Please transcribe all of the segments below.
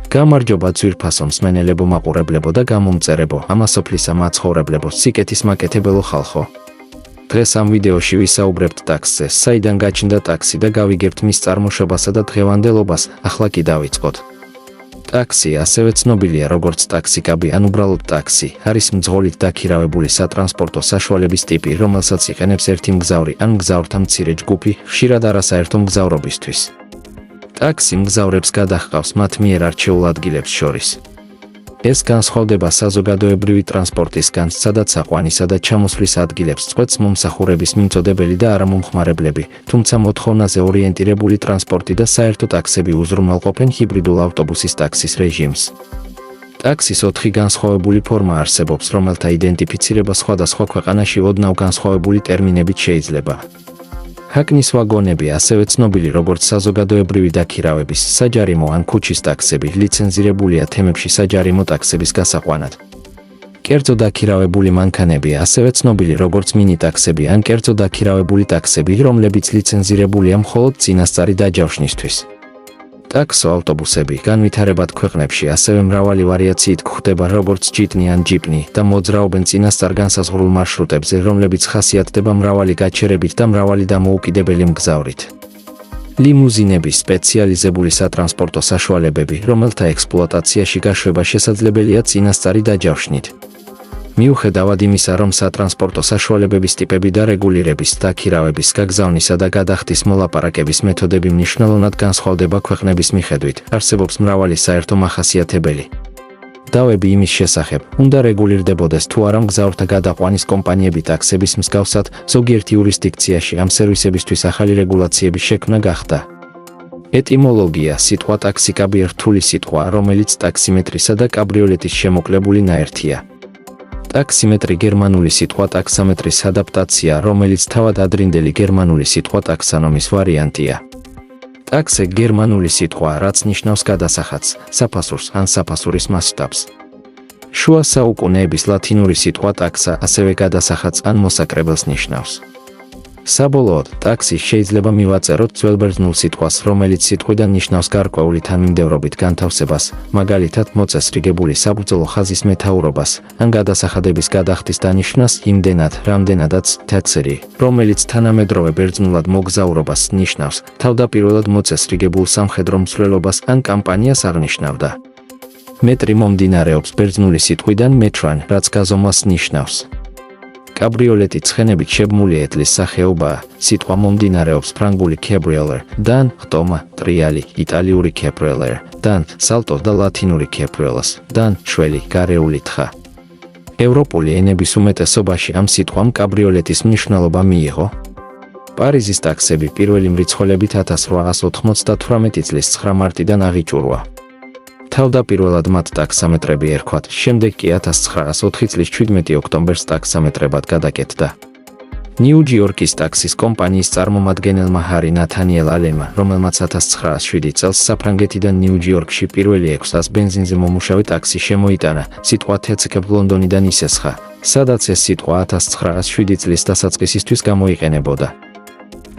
გამარჯობა ძვირფასო მსმენელებო მაყურებლებო და გამომწერებო, ამასოფლისა მაცხოვრებლებო, სიკეთის მაკეთებელო ხალხო. დღეს ამ ვიდეოში ვისაუბრებთ ტაქსზე, საიდან გაჩნდა ტაქსი და გავიგებთ მის წარმოშობასა და დღევანდელობას, ახლა კი დავიწყოთ. ტაქსი, ასევე ცნობილია როგორც ტაქსიკაბი ან უბრალოდ ტაქსი, არის მძღოლით დაქირავებული სატრანსპორტო საშუალების ტიპი, რომელსაც იყენებს ერთი მგზავრი ან მგზავრთა მცირე ჯგუფი, ხშირად არასაერთო მგზავრობისთვის. ტაქსი მგზავრებს გადაჰყავს მათ მიერ არჩეულ ადგილებს შორის. ეს განსხვავდება საზოგადოებრივი ტრანსპორტისგან, სადაც საყვანისა და ჩამოსვლის ადგილებს წყვეტს მომსახურების მიმწოდებელი და არამომხმარებლები, თუმცა მოთხოვნაზე ორიენტირებული ტრანსპორტი და საერთო ტაქსები უზრუნველყოფენ ჰიბრიდულ ავტობუსის ტაქსის რეჟიმს. ტაქსის 4 განსხვავებული ფორმა არსებობს, რომელთა იდენტიფიცირება სხვადასხვა ქვეყანაში ოდნავ განსხვავებული ტერმინებით შეიძლება. ჰაკნის ვაგონები, ასევე ცნობილი როგორც საზოგადოებრივი დაქირავების, საჯარიმო ან ქუჩის ტაქსები, ლიცენზირებულია თემებში საჯარიმო ტაქსების გასაყვანად. კერძო დაქირავებული მანქანები, ასევე ცნობილი როგორც მინი ტაქსები ან კერძო დაქირავებული ტაქსები, რომლებიც ლიცენზირებულია მხოლოდ წინასწარი დაჯავშნისთვის. ტაქსო ავტობუსები, განვითარებად ქვეყნებში ასევე მრავალი ვარიაციით გვხვდება როგორც ჯიტნი ან ჯიპნი და მოძრაობენ წინასწარ განსაზღვრულ მარშრუტებზე, რომლებიც ხასიათდება მრავალი გაჩერებით და მრავალი დამოუკიდებელი მგზავრით. ლიმუზინები, სპეციალიზებული სატრანსპორტო საშუალებები, რომელთა ექსპლუატაციაში გაშვება შესაძლებელია წინასწარი დაჯავშნით. მიუხედავად იმისა, რომ სატრანსპორტო საშუალებების ტიპები და რეგულირების, დაქირავების, გაგზავნისა და გადახდის მოლაპარაკების მეთოდები მნიშვნელოვნად განსხვავდება ქვეყნების მიხედვით, არსებობს მრავალი საერთო მახასიათებელი. დავები იმის შესახებ, უნდა რეგულირდებოდეს თუ არა მგზავრთა გადაყვანის კომპანიები ტაქსების მსგავსად, ზოგიერთ იურისდიქციაში ამ სერვისებისთვის ახალი რეგულაციების შექმნა გახდა. ეტიმოლოგია, სიტყვა ტაქსიკაბი რთული სიტყვა, რომელიც ტაქსიმეტრისა და კაბრიოლეტის შემოკლებული ნაერთია. ტაქსიმეტრი გერმანული სიტყვა ტაქსამეტრის ადაპტაცია, რომელიც თავად ადრინდელი გერმანული სიტყვა ტაქსანომის ვარიანტია. ტაქსე გერმანული სიტყვა, რაც ნიშნავს გადასახადს, საფასურს ან საფასურის მასშტაბს. შუა საუკუნეების ლათინური სიტყვა ტაქსა ასევე გადასახადს ან მოსაკრებელს ნიშნავს. საბოლოოდ, ტაქსი შეიძლება მივაწეროთ ძველბერძნულ სიტყვას, რომელიც სიტყვიდან ნიშნავს გარკვეული თანმიმდევრობით განთავსებას, მაგალითად მოწესრიგებული საბრძოლო ხაზის მეთაურობას, ან გადასახადების გადახდის დანიშვნას იმდენად, რამდენადაც თექსერი, რომელიც თანამედროვე ბერძნულად მოგზაურობას ნიშნავს, თავდაპირველად მოწესრიგებულ სამხედრო მსვლელობას ან კამპანიას აღნიშნავდა. მეტრი მომდინარეობს ბერძნული სიტყვიდან მეტრან, რაც გაზომვას ნიშნავს. კაბრიოლეტი ცხენებით შებმული ეტლის სახეობაა, სიტყვა მომდინარეობს ფრანგული cabriolet-დან, ხტომა, ტრიალი, იტალიური cabriolet-დან, სალტო და ლათინური cabriolas-დან, შველი, გარეული თხა. ევროპული ენების უმეტესობაში ამ სიტყვამ კაბრიოლეტის მნიშვნელობა მიიღო. პარიზის ტაქსები პირველი მრიცხველებით 1898 წლის 9 მარტიდან აღიჭურვა. თავდაპირველად მათ ტაქსამეტრები ერქვათ, შემდეგ კი 1904 წლის 17 ოქტომბერს ტაქსამეტრებად გადაკეთდა. ნიუ-ჯიორკის ტაქსის კომპანიის წარმომადგენელმა ჰარი ნათანიელ ალენმა, რომელმაც 1907 წელს საფრანგეთიდან ნიუ-ჯიორკში პირველი 600 ბენზინზე მომუშავე ტაქსი შემოიტანა, სიტყვა თეცქებ ლონდონიდან ისესხა, სადაც ეს სიტყვა 1907 წლის დასაწყისისთვის გამოიყენებოდა.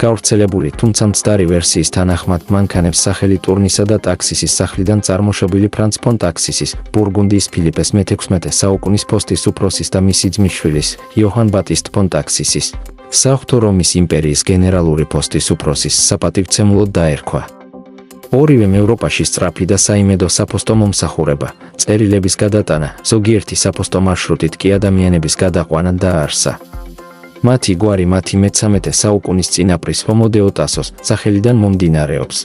გავრცელებული, თუმცა მცდარი ვერსიის თანახმად მანქანებს სახელი ტურნისა და ტაქსისის სახლიდან წარმოშობილი ფრანც ფონ ტაქსისის, ბურგუნდიის ფილიპეს მე-16 საუკუნის ფოსტის უფროსის და მისი ძმისშვილის, იოჰან ბატისტ ფონ ტაქსისის, საღვთო რომის იმპერიის გენერალური ფოსტის უფროსის საპატივცემულოდ დაერქვა. ორივემ ევროპაში სწრაფი და საიმედო საფოსტო მომსახურება, წერილების გადატანა, ზოგიერთი საფოსტო მარშრუტით კი ადამიანების გადაყვანა დააარსა. მათი გვარი მათი მე-13 საუკუნის წინაპრის ჰომო დე ოტასოს სახელიდან მომდინარეობს.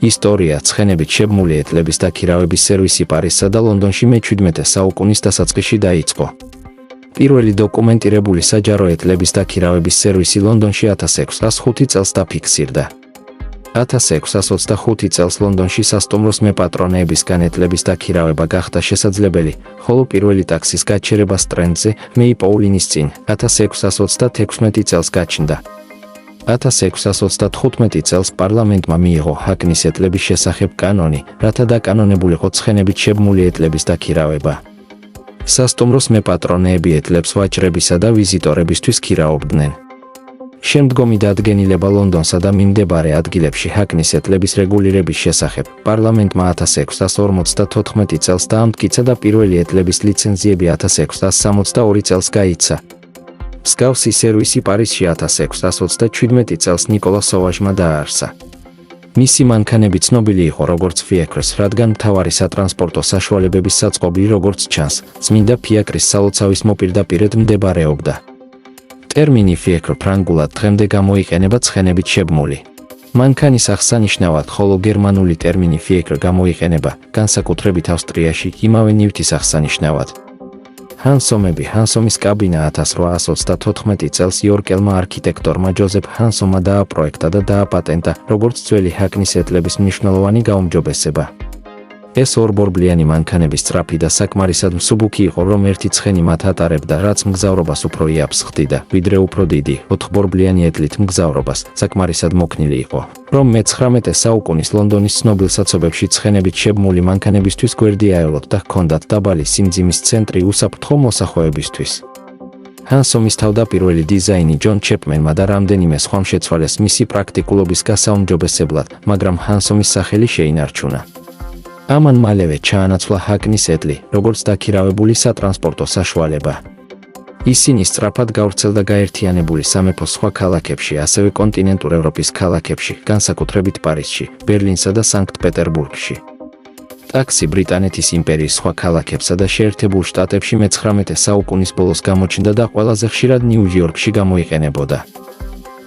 ისტორია, ცხენებით შებმული ეტლების დაქირავების სერვისი პარიზსა და ლონდონში მე-17 საუკუნის დასაწყისში დაიწყო. პირველი დოკუმენტირებული საჯარო ეტლების დაქირავების სერვისი ლონდონში 1605 წელს დაფიქსირდა. 1625 წელს ლონდონში სასტუმროს მეპატრონეებისგან ეტლების დაქირავება გახდა შესაძლებელი, ხოლო პირველი ტაქსის გაჩერება სტრენდზე, მეიპოულინის წინ, 1636 წელს გაჩნდა. 1635 წელს პარლამენტმა მიიღო ჰაკნის ეტლების შესახებ კანონი, რათა დაკანონებულიყო ცხენებით შებმული ეტლების დაქირავება. სასტუმროს მეპატრონეები ეტლებს ვაჭრებისა და ვიზიტორებისთვის ქირაობდნენ. შემდგომი დადგენილება ლონდონსა და მიმდებარე ადგილებში ჰაკნის ეტლების რეგულირების შესახებ პარლამენტმა 1654 წელს დაამტკიცა და პირველი ეტლების ლიცენზიები 1662 წელს გაიცა. მსგავსი სერვისი პარიზში 1627 წელს ნიკოლა სოვაჟმა დააარსა. მისი მანქანები ცნობილი იყო როგორც ფიაკრს, რადგან მთავარი სატრანსპორტო საშუალებების საწყობი, როგორც ჩანს, წმინდა ფიაკრის სალოცავის მოპირდაპირედ მდებარეობდა. ტერმინი ფიაკრ ფრანგულად დღემდე გამოიყენება ცხენებით შებმული. მანქანის აღსანიშნავად, ხოლო გერმანული ტერმინი ფიაკრ გამოიყენება, განსაკუთრებით ავსტრიაში, იმავე ნივთის აღსანიშნავად. ჰანსომები ჰანსომის კაბინა 1834 წელს იორკელმა არქიტექტორმა ჯოზეფ ჰანსომმა დააპროექტა და დააპატენტა, როგორც ძველი ჰაკნის ეტლების მნიშვნელოვანი გაუმჯობესება. ეს ორბორბლიანი მანქანები სწრაფი და საკმარისად მსუბუქი იყო, რომ ერთი ცხენი მათ ატარებდა, რაც მგზავრობას უფრო იაფს ხდიდა, ვიდრე უფრო დიდი, ოთხბორბლიანი ეტლით მგზავრობას, საკმარისად მოქნილი იყო, რომ მე-19 საუკუნის ლონდონის ცნობილ საცობებში ცხენებით შებმული მანქანებისთვის გვერდი აევლოთ და ჰქონდათ დაბალი სიმძიმის ცენტრი უსაფრთხო მოსახვეებისთვის. ჰანსომის თავდაპირველი დიზაინი ჯონ ჩეპმენმა და რამდენიმე სხვამ შეცვალეს მისი პრაქტიკულობის გასაუმჯობესებლად, მაგრამ ჰანსომის სახელი შეინარჩუნა. ამან მალევე ჩაანაცვლა ჰაკნის ეტლი, როგორც დაქირავებული სატრანსპორტო საშუალება. ისინი სწრაფად გავრცელდა გაერთიანებული სამეფოს სხვა ქალაქებში, ასევე კონტინენტურ ევროპის ქალაქებში, განსაკუთრებით პარიზში, ბერლინსა და სანქტ-პეტერბურგში. ტაქსი ბრიტანეთის იმპერიის სხვა ქალაქებსა და შეერთებულ შტატებში მე-19 საუკუნის ბოლოს გამოჩნდა და ყველაზე ხშირად ნიუ-იორკში გამოიყენებოდა.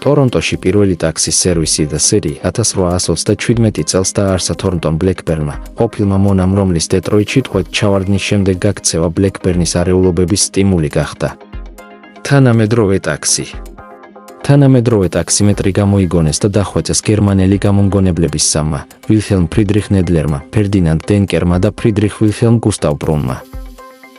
ტორონტოში პირველი ტაქსის სერვისი და სერი 1827 წელს დააარსა თორნტონ ბლეკბერნმა, ყოფილმა მონამ, რომლის დეტროიტში ტყვედ ჩავარდნის შემდეგ გაქცევა ბლეკბერნის არეულობების სტიმული გახდა. თანამედროვე ტაქსი. თანამედროვე ტაქსიმეტრი გამოიგონეს და დახვეწეს გერმანელი გამომგონებლების სამმა, ვილჰელმ ფრიდრიხ ნედლერმა, ფერდინანდ დენკერმა და ფრიდრიხ ვილჰელმ გუსტავ ბრუნმა.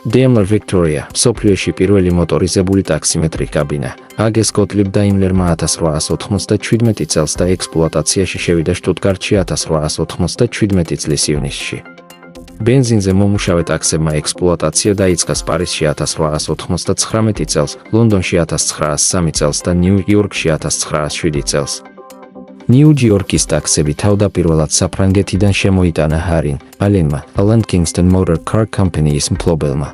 Daimler Victoria, მსოფლიოში პირველი მოტორიზებული ტაქსიმეტრი კაბინა, აგეს გოტლიბ დაიმლერმა 1897 წელს და ექსპლუატაციაში შევიდა შტუტგარტში 1897 წლის ივნისში. ბენზინზე მომუშავე ტაქსებმა ექსპლუატაცია დაიწყეს პარიზში 1899 წელს, ლონდონში 1903 წელს და ნიუ-იორკში 1907 წელს. ნიუ-იორკის ტაქსები თავდაპირველად საფრანგეთიდან შემოიტანა ჰარინ ალენმა, ალან კინგსტონ Motor Car Company-ის მფლობელმა.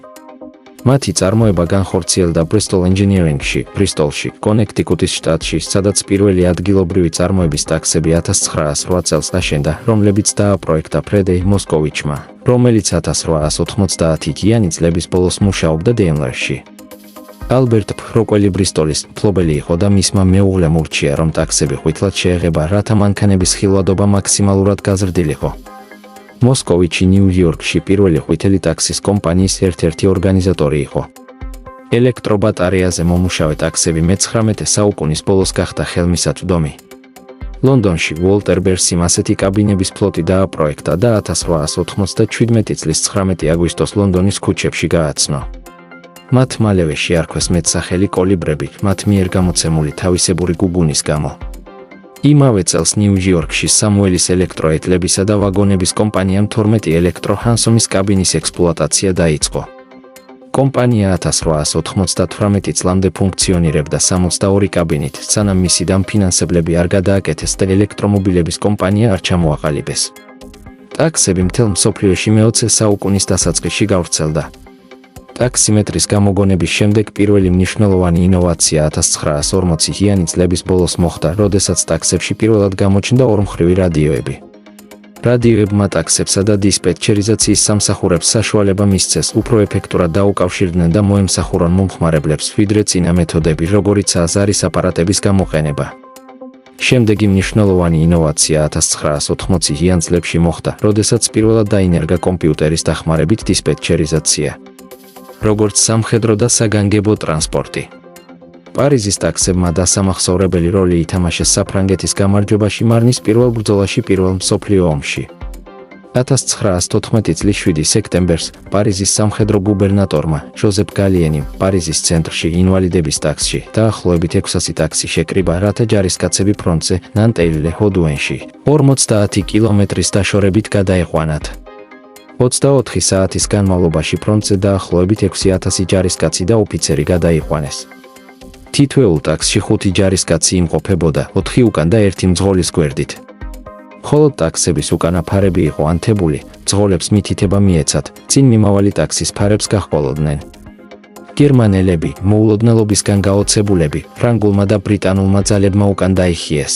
მათი წარმოება განხორციელდა Bristol Engineering-ში, ბრისტოლში, კონექტიკუტის შტატში, სადაც პირველი ადგილობრივი წარმოების ტაქსები 1908 წელს აშენდა, რომლებიც დააპროექტა ფრედეი მოსკოვიჩმა, რომელიც 1890-იანი წლების ბოლოს მუშაობდა Daimler-ში. ალბერტ ფროკველი ბრისტოლის მფლობელი იყო და მისმა მეუღლემ ურჩია, რომ ტაქსები ღვიძლად შეეღება, რათა მანქანების ხილვადობა მაქსიმალურად გაზრდილიყო. მოსკოვიჩი ნიუ-იორკში პირველი ყვითელი ტაქსის კომპანიის ერთ-ერთი ორგანიზატორი იყო. ელექტრობატარეაზე მომუშავე ტაქსები მე-19 საუკუნის ბოლოს გახდა ხელმისაწვდომი. ლონდონში უოლტერ ბერსიმ ასეთი კაბინების ფლოტი დააპროექტა და 1897 წლის 19 აგვისტოს ლონდონის ქუჩებში გააცნო. მათ მალევე შეარქვეს მეტსახელი კოლიბრები, მათ მიერ გამოცემული თავისებური გუგუნის გამო. იმავე წელს ნიუ-იორკში სამუელის ელექტროეტლებისა და ვაგონების კომპანიამ 12 ელექტრო ჰანსომის კაბინის ექსპლუატაცია დაიწყო. კომპანია 1898 წლამდე ფუნქციონირებდა 62 კაბინით, სანამ მისი დამფინანსებლები არ გადააკეთეს და ელექტრომობილების კომპანია არ ჩამოაყალიბეს. ტაქსები მთელ მსოფლიოში მე-20 საუკუნის დასაწყისში გავრცელდა. ტაქსიმეტრის გამოგონების შემდეგ პირველი მნიშვნელოვანი ინოვაცია 1940-იანი წლების ბოლოს მოხდა, როდესაც ტაქსებში პირველად გამოჩნდა ორმხრივი რადიოები. რადიოებმა ტაქსებსა და დისპეტჩერიზაციის სამსახურებს საშუალება მისცეს უფრო ეფექტურად დაუკავშირდნენ და მოემსახურონ მომხმარებლებს, ვიდრე წინა მეთოდები, როგორიცაა ზარის აპარატების გამოყენება. შემდეგი მნიშვნელოვანი ინოვაცია 1980-იან წლებში მოხდა, როდესაც პირველად დაინერგა კომპიუტერის დახმარებით დისპეტჩერიზაცია. როგორც სამხედრო და საგანგებო ტრანსპორტი. პარიზის ტაქსებმა დასამახსოვრებელი როლი ითამაშეს საფრანგეთის გამარჯვებაში მარნის პირველ ბრძოლაში პირველ მსოფლიო ომში. 1914 წლის 7 სექტემბერს პარიზის სამხედრო გუბერნატორმა ჟოზეფ გალიენიმ პარიზის ცენტრში ინვალიდების ტაქსში დაახლოებით 600 ტაქსი შეკრიბა, რათა ჯარისკაცები ფრონტზე ნანტეილ-ლე-ჰოდუენში 50 კილომეტრის დაშორებით გადაეყვანათ. 24 საათის განმავლობაში ფრონტზე დაახლოებით 6000 ჯარისკაცი და ოფიცერი გადაიყვანეს. თითოეულ ტაქსში 5 ჯარისკაცი იმყოფებოდა 4 უკან და 1 მძღოლის გვერდით. ხოლო ტაქსების უკანა ფარები იყო ანთებული, მძღოლებს მითითება მიეცათ, წინ მიმავალი ტაქსის ფარებს გაჰყოლოდნენ. გერმანელები, მოულოდნელობისგან გაოცებულები, ფრანგულმა და ბრიტანულმა ძალებმა უკან დაიხიეს.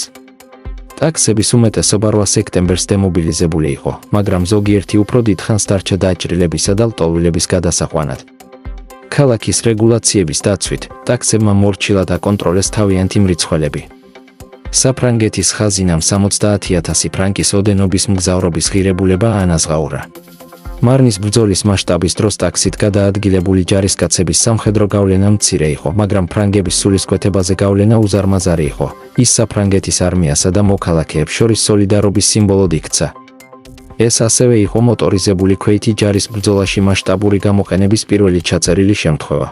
ტაქსების უმეტესობა 8 სექტემბერს დემობილიზებული იყო, მაგრამ ზოგიერთი უფრო დიდხანს დარჩა დაჭრილებისა და ლტოლვილების გადასაყვანად. ქალაქის რეგულაციების დაცვით, ტაქსებმა მორჩილა დაკონტროლეს თავიანთი მრიცხველები. საფრანგეთის ხაზინამ 70,000 ფრანკის ოდენობის მგზავრობის ღირებულება ანაზღაურა. მარნის ბრძოლის მასშტაბის დროს ტაქსით გადაადგილებული ჯარისკაცების სამხედრო გავლენა მცირე იყო, მაგრამ ფრანგების სულისკვეთებაზე გავლენა უზარმაზარი იყო. ის საფრანგეთის არმიასა და მოქალაქეებს შორის სოლიდარობის სიმბოლოდ იქცა. ეს ასევე იყო მოტორიზებული ქვეითი ჯარის ბრძოლაში მასშტაბური გამოყენების პირველი ჩაწერილი შემთხვევა.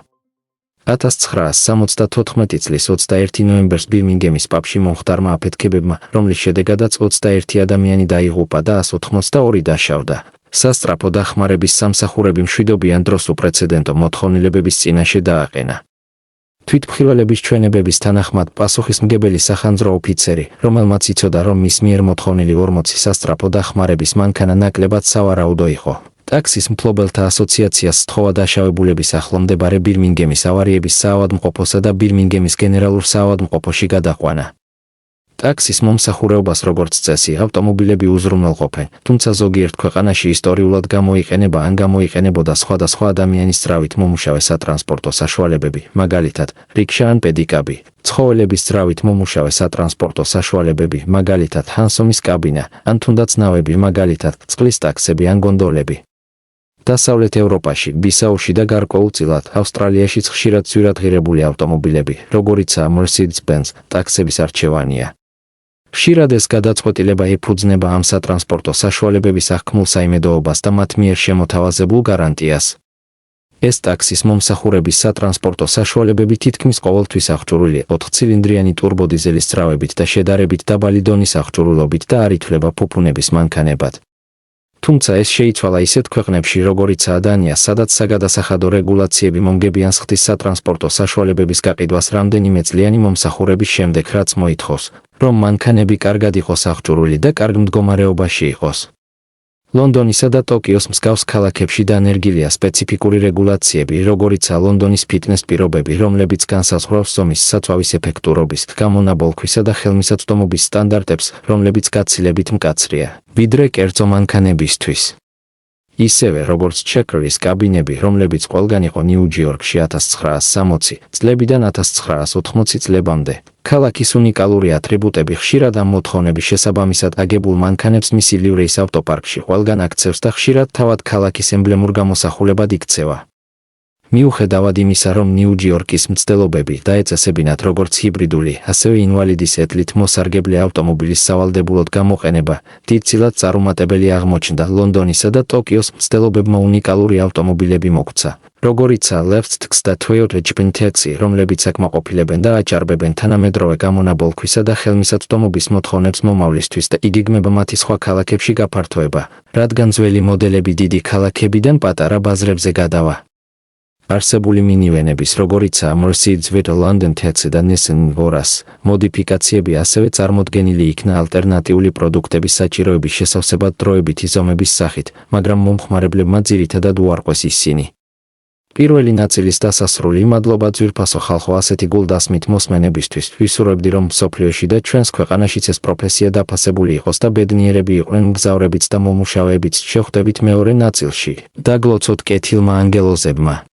1974 წლის 21 ნოემბერს ბირმინგემის პაბში მომხდარმა აფეთქებებმა, რომლის შედეგადაც 21 ადამიანი დაიღუპა და 182 დაშავდა. სასწრაფო დახმარების სამსახურები მშვიდობიან დროს უპრეცედენტო მოთხოვნილებების წინაშე დააყენა. თვითმხილველების ჩვენებების თანახმად პასუხისმგებელი სახანძრო ოფიცერი, რომელმაც იცოდა, რომ მის მიერ მოთხოვნილი 40 სასწრაფო დახმარების მანქანა ნაკლებად სავარაუდო იყო, ტაქსის მფლობელთა ასოციაციას სთხოვა დაშავებულების ახლომდებარე ბირმინგემის ავარიების საავადმყოფოსა და ბირმინგემის გენერალურ საავადმყოფოში გადაყვანა. ტაქსის მომსახურეობას როგორც წესი ავტომობილები უზრუნველყოფენ, თუმცა ზოგიერთ ქვეყანაში ისტორიულად გამოიყენება ან გამოიყენებოდა სხვადასხვა ადამიანის ძრავით მომუშავე სატრანსპორტო საშუალებები, მაგალითად, რიქშა ან პედიკაბი, ცხოველების ძრავით მომუშავე სატრანსპორტო საშუალებები, მაგალითად, ჰანსომის კაბინა, ან თუნდაც ნავები, მაგალითად, წყლის ტაქსები ან გონდოლები. დასავლეთ ევროპაში, ბისაუში და გარკვეულწილად ავსტრალიაშიც ხშირად ძვირადღირებული ავტომობილები, როგორიცაა Mercedes-Benz, ტაქსების არჩევანია. ხშირად ეს გადაწყვეტილება ეფუძნება ამ სატრანსპორტო საშუალებების აღქმულ საიმედოობას და მათ მიერ შემოთავაზებულ გარანტიას. ეს ტაქსის მომსახურების სატრანსპორტო საშუალებები თითქმის ყოველთვის აღჭურვილია 4-ცილინდრიანი ტურბოდიზელის ძრავებით და შედარებით დაბალი დონის აღჭურვილობით და არ ითვლება ფუფუნების მანქანებად. თუმცა ეს შეიცვალა ისეთ ქვეყნებში, როგორიცაა დანია, სადაც საგადასახადო რეგულაციები მომგებიან სხდის სატრანსპორტო საშუალებების გაყიდვას რამდენიმე წლიანი მომსახურების შემდეგ, რაც მოითხოვს, რომ მანქანები კარგად იყოს აღჭურვილი და კარგ მდგომარეობაში იყოს. ლონდონისა და ტოკიოს მსგავს ქალაქებში დანერგილია სპეციფიკური რეგულაციები, როგორიცაა ლონდონის ფიტნეს პირობები, რომლებიც განსაზღვრავს ზომის, საწვავის ეფექტურობის, გამონაბოლქვისა და ხელმისაწვდომობის სტანდარტებს, რომლებიც გაცილებით მკაცრია, ვიდრე კერძო მანქანებისთვის. ისევე, როგორც ჩეკერის კაბინები, რომლებიც ყველგან იყო ნიუ-ჯორკში 1960 წლებიდან 1980 წლებამდე. ქალაქის უნიკალური ატრიბუტები ხშირად ამ მოთხოვნების შესაბამისად აგებულ მანქანებს მისი ლივრეის ავტოპარკში ყველგან აქცევს და ხშირად თავად ქალაქის ემბლემურ გამოსახულებად იქცევა. მიუხედავად იმისა, რომ ნიუ-ჯორკის მცდელობები დაეწესებინათ როგორც ჰიბრიდული, ასევე ინვალიდის ეთლით მოსარგებლე ავტომობილის სავალდებულოდ გამოყენება, დიდწილად წარუმატებელი აღმოჩნდა ლონდონისა და ტოკიოს მცდელობებმა უნიკალური ავტომობილები მოგვცა, როგორიცაა Lexus და Toyota Jeep Taxi, რომლებიც აკმაყოფილებენ და აჭარბებენ თანამედროვე გამონაბოლქვისა და ხელმისაწვდომობის მოთხოვნებს მომავლისთვის და იგეგმება მათი სხვა ქალაქებში გაფართოება, რადგან ძველი მოდელები დიდი ქალაქებიდან პატარა ბაზრებზე გადავა. არსებული მინივენების, როგორიცაა Mercedes-Benz London Taxi და Nissan Horace, მოდიფიკაციები ასევე წარმოდგენილი იქნა ალტერნატიული პროდუქტების საჭიროების შესავსებად დროებითი ზომების სახით, მაგრამ მომხმარებლებმა ძირითადად უარყვეს ისინი. პირველი ნაწილის დასასრული მადლობა ძვირფასო ხალხო ასეთი გულდასმით მოსმენებისთვის, ვისურვებდი, რომ მსოფლიოში და ჩვენს ქვეყანაშიც ეს პროფესია დაფასებული იყოს და ბედნიერები იყვნენ მგზავრებიც და მომუშავეებიც. შევხვდებით მეორე ნაწილში. დაგლოცოთ კეთილმა ანგელოზებმა.